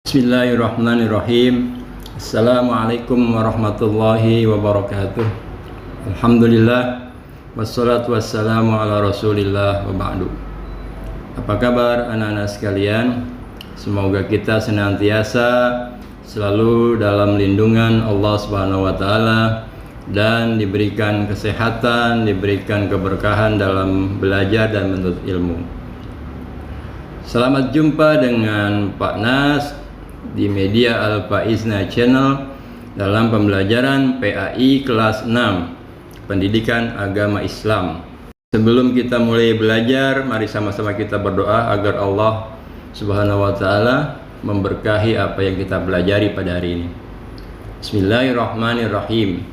Bismillahirrahmanirrahim. Assalamualaikum warahmatullahi wabarakatuh. Alhamdulillah wassalatu wassalamu ala rasulillah wa ba'du. Apa kabar anak-anak sekalian? Semoga kita senantiasa selalu dalam lindungan Allah Subhanahu wa taala dan diberikan kesehatan, diberikan keberkahan dalam belajar dan menuntut ilmu. Selamat jumpa dengan Pak Nas di media Al-Faizna Channel dalam pembelajaran PAI kelas 6 Pendidikan Agama Islam. Sebelum kita mulai belajar, mari sama-sama kita berdoa agar Allah Subhanahu wa taala memberkahi apa yang kita pelajari pada hari ini. Bismillahirrahmanirrahim.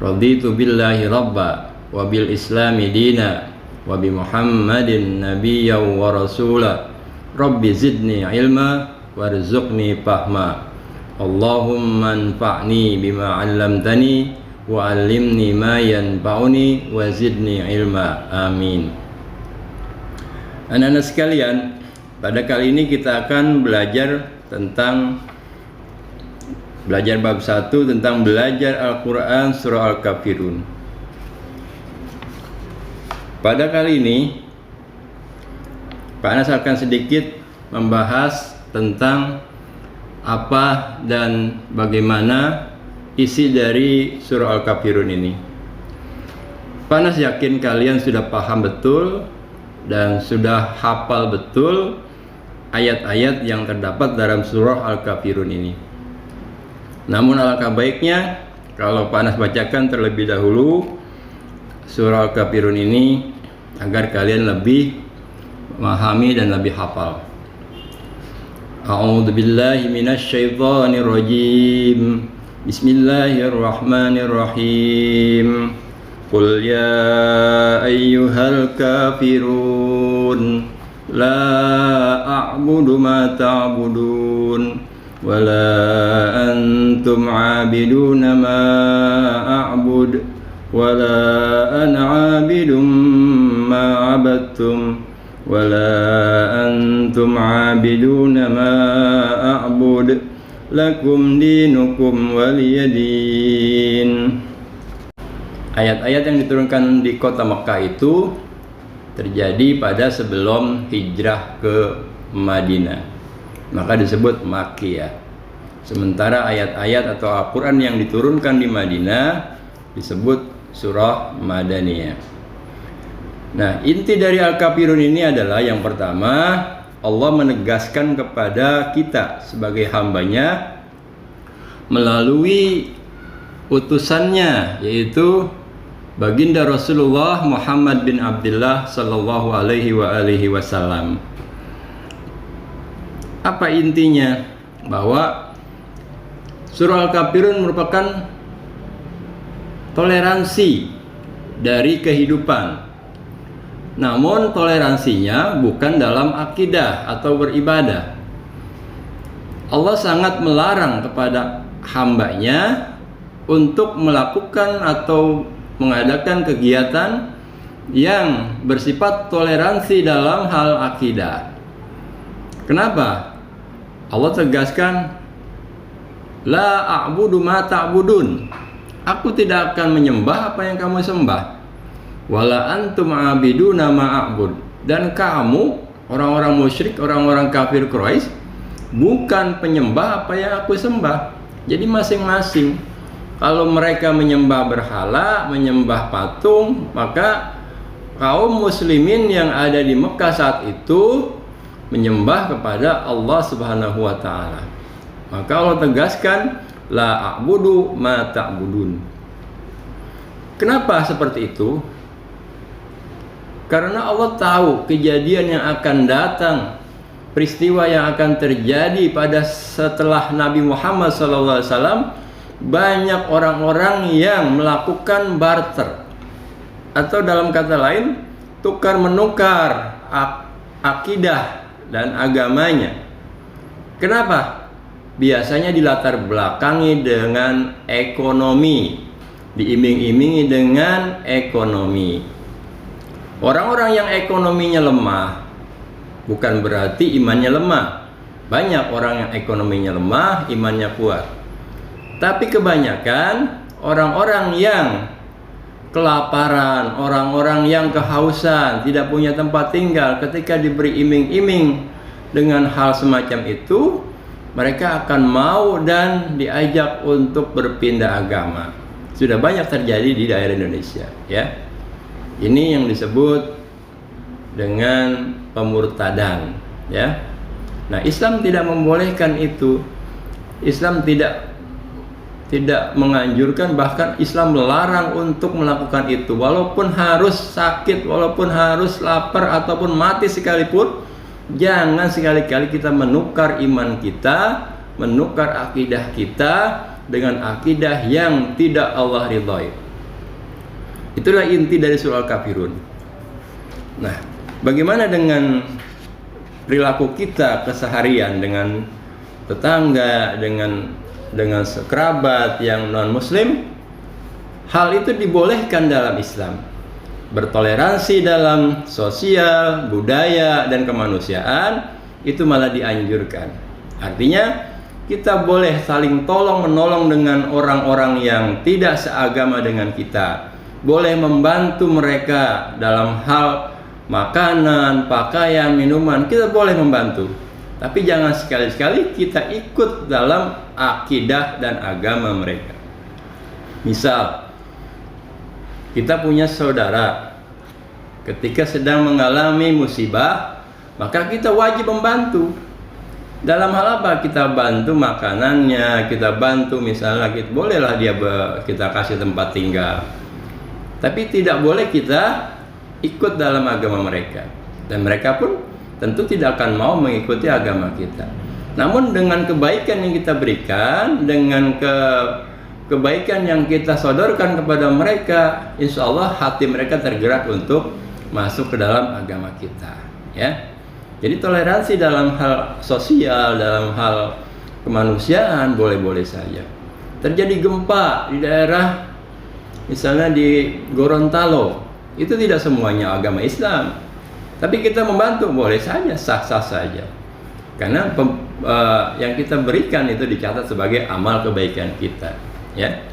Raditu billahi rabba wa bil islami dina wa bi Muhammadin nabiyyan wa rasula. Rabbi zidni ilma warzuqni fahma. Allahumma anfa'ni bima 'allamtani wa 'allimni ma yanfa'uni wa zidni ilma. Amin. Anak-anak sekalian, pada kali ini kita akan belajar bab 1 tentang belajar Al-Qur'an surah Al-Kafirun. Pada kali ini Pak Anas akan sedikit membahas tentang apa dan bagaimana isi dari surah Al-Kafirun ini. Pak Anas yakin kalian sudah paham betul dan sudah hafal betul ayat-ayat yang terdapat dalam surah Al-Kafirun ini. Namun alangkah baiknya kalau Pak Anas bacakan terlebih dahulu surah Al-Kafirun ini agar kalian lebih memahami dan lebih hafal. A'udzu billahi minasy syaithanir rajim. Bismillahirrahmanirrahim. Qul ya ayyuhal kafirun la a'budu ma ta'budun wa la antum 'abiduna ma a'bud wa la ana 'abidum ma 'abadtum wala antum 'abiduna ma a'bud lakum dinukum waliyadin. Ayat-ayat yang diturunkan di kota Mekah itu terjadi pada sebelum hijrah ke Madinah, maka disebut Makkiyah. Sementara ayat-ayat atau Al-Quran yang diturunkan di Madinah disebut surah Madaniyah. Nah, inti dari Al-Kafirun ini adalah yang pertama, Allah menegaskan kepada kita sebagai hambanya melalui utusannya, yaitu baginda Rasulullah Muhammad bin Abdullah sallallahu alaihi wasallam. Apa intinya? Bahwa surah Al-Kafirun merupakan toleransi dari kehidupan. Namun toleransinya bukan dalam akidah atau beribadah. Allah sangat melarang kepada hambanya untuk melakukan atau mengadakan kegiatan yang bersifat toleransi dalam hal akidah. Kenapa? Allah tegaskan, la a'budu ma ta'budun. Aku tidak akan menyembah apa yang kamu sembah. Wala antum abiduna ma'abud. Dan kamu orang-orang musyrik, orang-orang kafir Quraisy bukan penyembah apa yang aku sembah. Jadi masing-masing, kalau mereka menyembah berhala, menyembah patung, maka kaum muslimin yang ada di Mekah saat itu menyembah kepada Allah Subhanahu wa taala. Maka Allah tegaskan, la a'budu ma ta'budun. Kenapa seperti itu? Karena Allah tahu kejadian yang akan datang, peristiwa yang akan terjadi pada setelah Nabi Muhammad SAW, banyak orang-orang yang melakukan barter, atau dalam kata lain tukar menukar akidah dan agamanya. Kenapa? Biasanya dilatar belakangi dengan ekonomi, diiming-imingi dengan ekonomi. Orang-orang yang ekonominya lemah bukan berarti imannya lemah. Banyak orang yang ekonominya lemah, imannya kuat. Tapi kebanyakan orang-orang yang kelaparan, orang-orang yang kehausan, tidak punya tempat tinggal, ketika diberi iming-iming dengan hal semacam itu, mereka akan mau dan diajak untuk berpindah agama. Sudah banyak terjadi di daerah Indonesia, ya. Ini yang disebut dengan pemurtadan, ya. Nah, Islam tidak membolehkan itu. Islam tidak menganjurkan, bahkan Islam melarang untuk melakukan itu. Walaupun harus sakit, walaupun harus lapar ataupun mati sekalipun, jangan sekali-kali kita menukar iman kita, menukar akidah kita dengan akidah yang tidak Allah ridhoi. Itulah inti dari surah Al-Kafirun. Nah, bagaimana dengan perilaku kita keseharian dengan tetangga, dengan kerabat yang non muslim? Hal itu dibolehkan dalam Islam. Bertoleransi dalam sosial, budaya, dan kemanusiaan itu malah dianjurkan. Artinya kita boleh saling tolong menolong dengan orang-orang yang tidak seagama dengan kita. Boleh membantu mereka dalam hal makanan, pakaian, minuman, kita boleh membantu. Tapi jangan sekali-sekali kita ikut dalam akidah dan agama mereka. Misal, kita punya saudara, ketika sedang mengalami musibah, maka kita wajib membantu. Dalam hal apa? Kita bantu makanannya, kita bantu misalnya, bolehlah kita kasih tempat tinggal. Tapi tidak boleh kita ikut dalam agama mereka, dan mereka pun tentu tidak akan mau mengikuti agama kita. Namun dengan kebaikan yang kita berikan, dengan kebaikan yang kita sodorkan kepada mereka, insya Allah hati mereka tergerak untuk masuk ke dalam agama kita, ya. Jadi toleransi dalam hal sosial, dalam hal kemanusiaan boleh-boleh saja. Terjadi gempa di daerah, misalnya di Gorontalo, itu tidak semuanya agama Islam, tapi kita membantu boleh saja, sah-sah saja, karena yang kita berikan itu dicatat sebagai amal kebaikan kita, ya.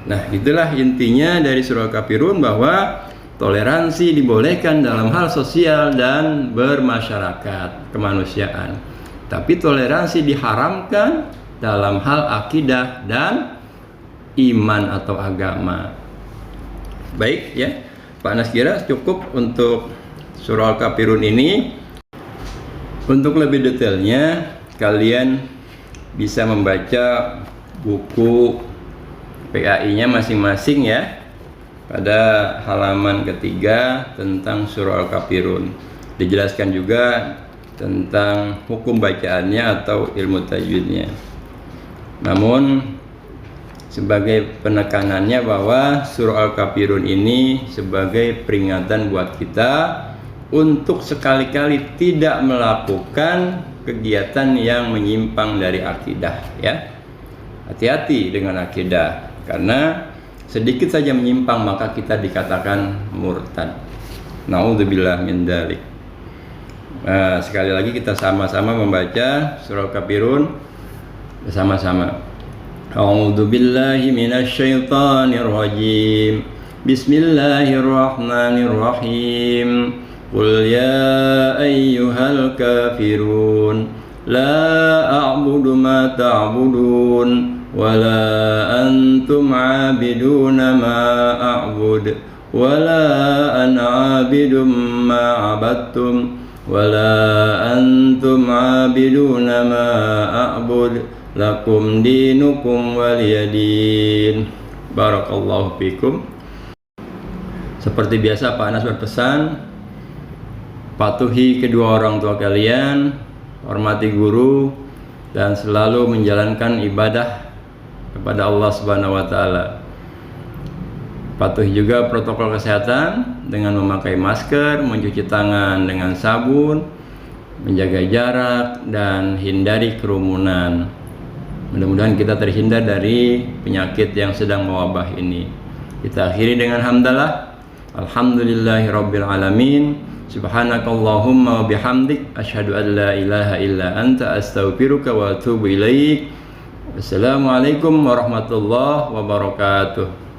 Nah, itulah intinya dari surah Kafirun, bahwa toleransi dibolehkan dalam hal sosial dan bermasyarakat, kemanusiaan, tapi toleransi diharamkan dalam hal akidah dan iman atau agama. Baik, ya, Pak Anas kira cukup untuk surah Al-Kafirun ini. Untuk lebih detailnya, kalian bisa membaca buku PAI-nya masing-masing, ya, pada halaman ketiga tentang surah Al-Kafirun. Dijelaskan juga tentang hukum bacaannya atau ilmu tajwidnya. Namun sebagai penekanannya bahwa surah Al-Kafirun ini sebagai peringatan buat kita untuk sekali-kali tidak melakukan kegiatan yang menyimpang dari akidah, ya. Hati-hati dengan akidah, karena sedikit saja menyimpang maka kita dikatakan murtad. Naudzubillah min dzalik. Sekali lagi kita sama-sama membaca surah Al-Kafirun bersama-sama. A'udzu billahi minasy syaithanir rajim. Bismillahirrahmanirrahim. Qul ya ayyuhal kafirun la a'budu ma ta'budun wa la antum 'abiduna ma a'bud wa la ana 'abidum ma 'abadtum wa la antum 'abiduna ma a'bud lakum dinukum waliyadin. Barakallahu fikum. Seperti biasa Pak Anas berpesan, patuhi kedua orang tua kalian, hormati guru, dan selalu menjalankan ibadah kepada Allah Subhanahu wa taala. Patuhi juga protokol kesehatan dengan memakai masker, mencuci tangan dengan sabun, menjaga jarak, dan hindari kerumunan. Mudah-mudahan kita terhindar dari penyakit yang sedang mewabah ini. Kita akhiri dengan hamdalah. Alhamdulillahirabbil alamin. Subhanakallahumma wa bihamdik asyhadu an la ilaha illa anta astaghfiruka wa atubu ilaik. Wassalamualaikum warahmatullahi wabarakatuh.